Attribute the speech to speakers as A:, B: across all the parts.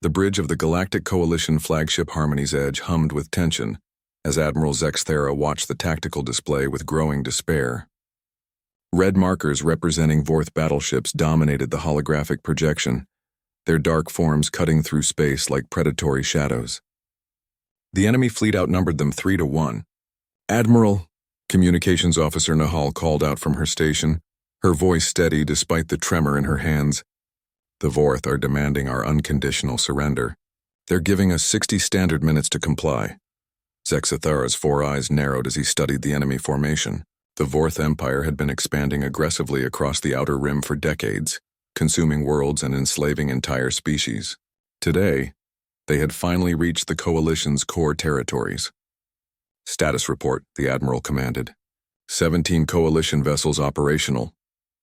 A: The bridge of the Galactic Coalition flagship Harmony's Edge hummed with tension as Admiral Zexthera watched the tactical display with growing despair. Red markers representing Vorth battleships dominated the holographic projection, their dark forms cutting through space like predatory shadows. The enemy fleet outnumbered them 3-1. "Admiral," Communications Officer Nahal called out from her station, her voice steady despite the tremor in her hands. "The Vorth are demanding our unconditional surrender. They're giving us 60 standard minutes to comply." Zexthera's four eyes narrowed as he studied the enemy formation. The Vorth Empire had been expanding aggressively across the Outer Rim for decades, consuming worlds and enslaving entire species. Today, they had finally reached the Coalition's core territories. "Status report," the Admiral commanded. 17 Coalition vessels operational,"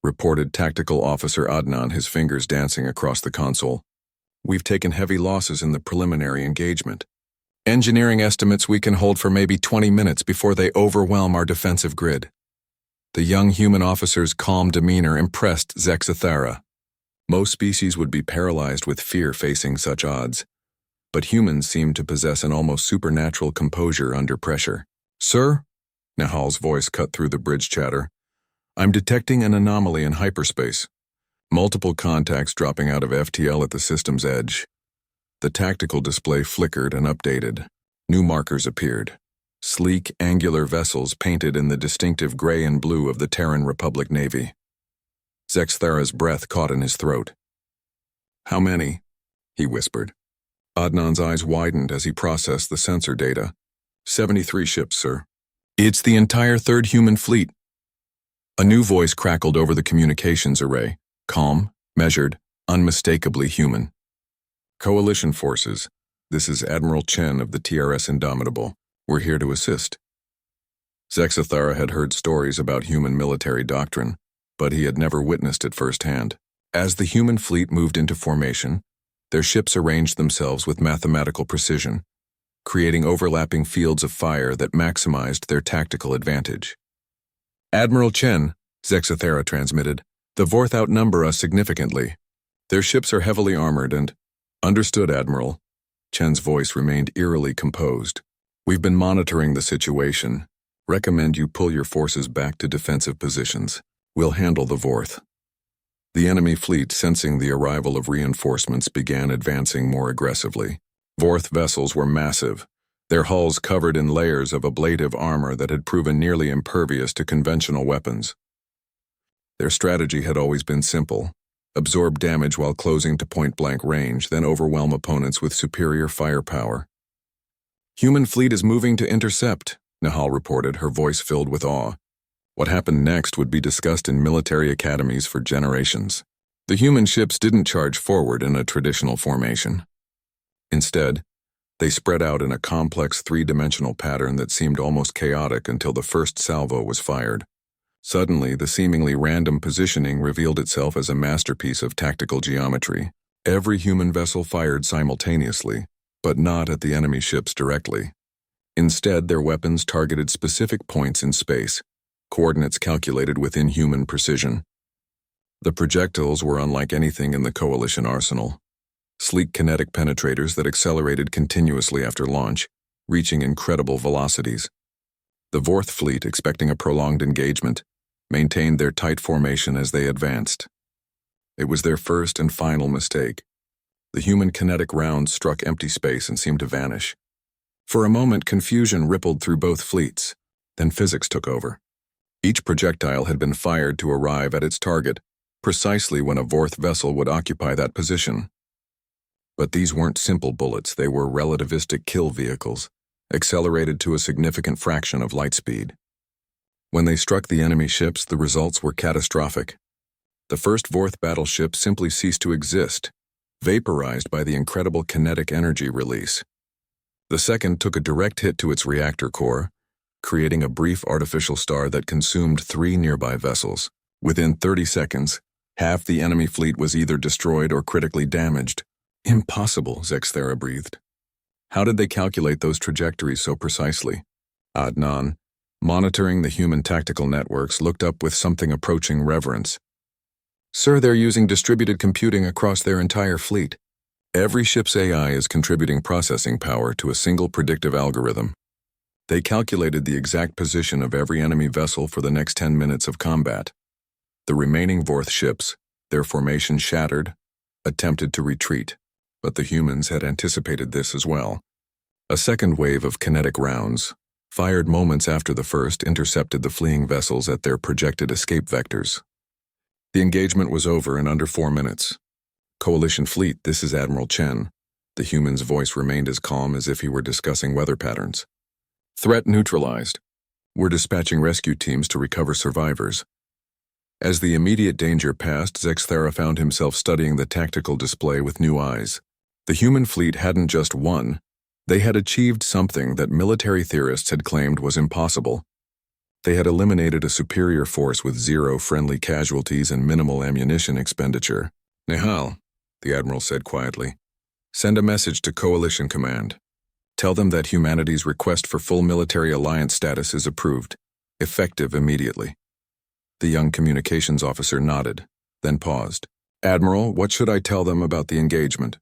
A: reported Tactical Officer Adnan, his fingers dancing across the console. "We've taken heavy losses in the preliminary engagement. Engineering estimates we can hold for maybe 20 minutes before they overwhelm our defensive grid." The young human officer's calm demeanor impressed Zexthera. Most species would be paralyzed with fear facing such odds, but humans seemed to possess an almost supernatural composure under pressure. "Sir?" Nahal's voice cut through the bridge chatter. "I'm detecting an anomaly in hyperspace. Multiple contacts dropping out of FTL at the system's edge." The tactical display flickered and updated. New markers appeared. Sleek, angular vessels painted in the distinctive gray and blue of the Terran Republic Navy. Zexthera's breath caught in his throat. "How many?" he whispered. Adnan's eyes widened as he processed the sensor data. 73 ships, sir." "It's the entire third human fleet." A new voice crackled over the communications array, calm, measured, unmistakably human. "Coalition forces, this is Admiral Chen of the TRS Indomitable. We're here to assist." Zexthera had heard stories about human military doctrine, but he had never witnessed it firsthand. As the human fleet moved into formation, their ships arranged themselves with mathematical precision, creating overlapping fields of fire that maximized their tactical advantage. "Admiral Chen," Zexthera transmitted, "the Vorth outnumber us significantly. Their ships are heavily armored and—" "Understood, Admiral." Chen's voice remained eerily composed. "We've been monitoring the situation. Recommend you pull your forces back to defensive positions. We'll handle the Vorth." The enemy fleet, sensing the arrival of reinforcements, began advancing more aggressively. Vorth vessels were massive, their hulls covered in layers of ablative armor that had proven nearly impervious to conventional weapons. Their strategy had always been simple: absorb damage while closing to point-blank range, then overwhelm opponents with superior firepower. "Human fleet is moving to intercept," Nahal reported, her voice filled with awe. What happened next would be discussed in military academies for generations. The human ships didn't charge forward in a traditional formation. Instead, they spread out in a complex three-dimensional pattern that seemed almost chaotic until the first salvo was fired. Suddenly, the seemingly random positioning revealed itself as a masterpiece of tactical geometry. Every human vessel fired simultaneously, but not at the enemy ships directly. Instead, their weapons targeted specific points in space, coordinates calculated with inhuman precision. The projectiles were unlike anything in the Coalition arsenal. Sleek kinetic penetrators that accelerated continuously after launch, reaching incredible velocities. The Vorth fleet, expecting a prolonged engagement, maintained their tight formation as they advanced. It was their first and final mistake. The human kinetic rounds struck empty space and seemed to vanish. For a moment, confusion rippled through both fleets. Then physics took over. Each projectile had been fired to arrive at its target, precisely when a Vorth vessel would occupy that position. But these weren't simple bullets, they were relativistic kill vehicles, accelerated to a significant fraction of light speed. When they struck the enemy ships, the results were catastrophic. The first Vorth battleship simply ceased to exist, vaporized by the incredible kinetic energy release. The second took a direct hit to its reactor core, creating a brief artificial star that consumed 3 nearby vessels. Within 30 seconds, half the enemy fleet was either destroyed or critically damaged. "Impossible," Zexthera breathed. "How did they calculate those trajectories so precisely?" Adnan, monitoring the human tactical networks, looked up with something approaching reverence. "Sir, they're using distributed computing across their entire fleet. Every ship's AI is contributing processing power to a single predictive algorithm. They calculated the exact position of every enemy vessel for the next 10 minutes of combat. The remaining Vorth ships, their formation shattered, attempted to retreat, but the humans had anticipated this as well. A second wave of kinetic rounds, fired moments after the first, intercepted the fleeing vessels at their projected escape vectors. The engagement was over in under 4 minutes. Coalition fleet, this is Admiral Chen. The human's voice remained as calm as if he were discussing weather patterns. Threat neutralized. We're dispatching rescue teams to recover survivors. As the immediate danger passed, Zexthera found himself studying the tactical display with new eyes. The human fleet hadn't just won. They had achieved something that military theorists had claimed was impossible. They had eliminated a superior force with 0 friendly casualties and minimal ammunition expenditure. Nihal, the Admiral said quietly, send a message to Coalition Command. Tell them that humanity's request for full military alliance status is approved, effective immediately. The young communications officer nodded, then paused. Admiral, what should I tell them about the engagement?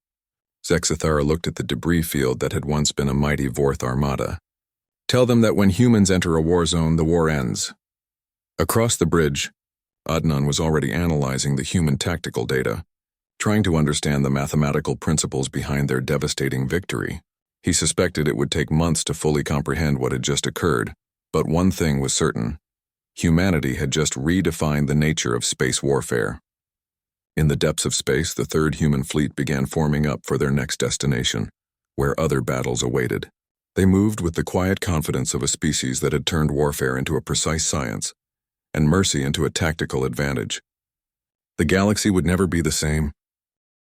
A: Zexthera looked at the debris field that had once been a mighty Vorth armada. Tell them that when humans enter a war zone, the war ends. Across the bridge, Adnan was already analyzing the human tactical data, trying to understand the mathematical principles behind their devastating victory. He suspected it would take months to fully comprehend what had just occurred, but one thing was certain. Humanity had just redefined the nature of space warfare. In the depths of space, the third human fleet began forming up for their next destination, where other battles awaited. They moved with the quiet confidence of a species that had turned warfare into a precise science, and mercy into a tactical advantage. The galaxy would never be the same.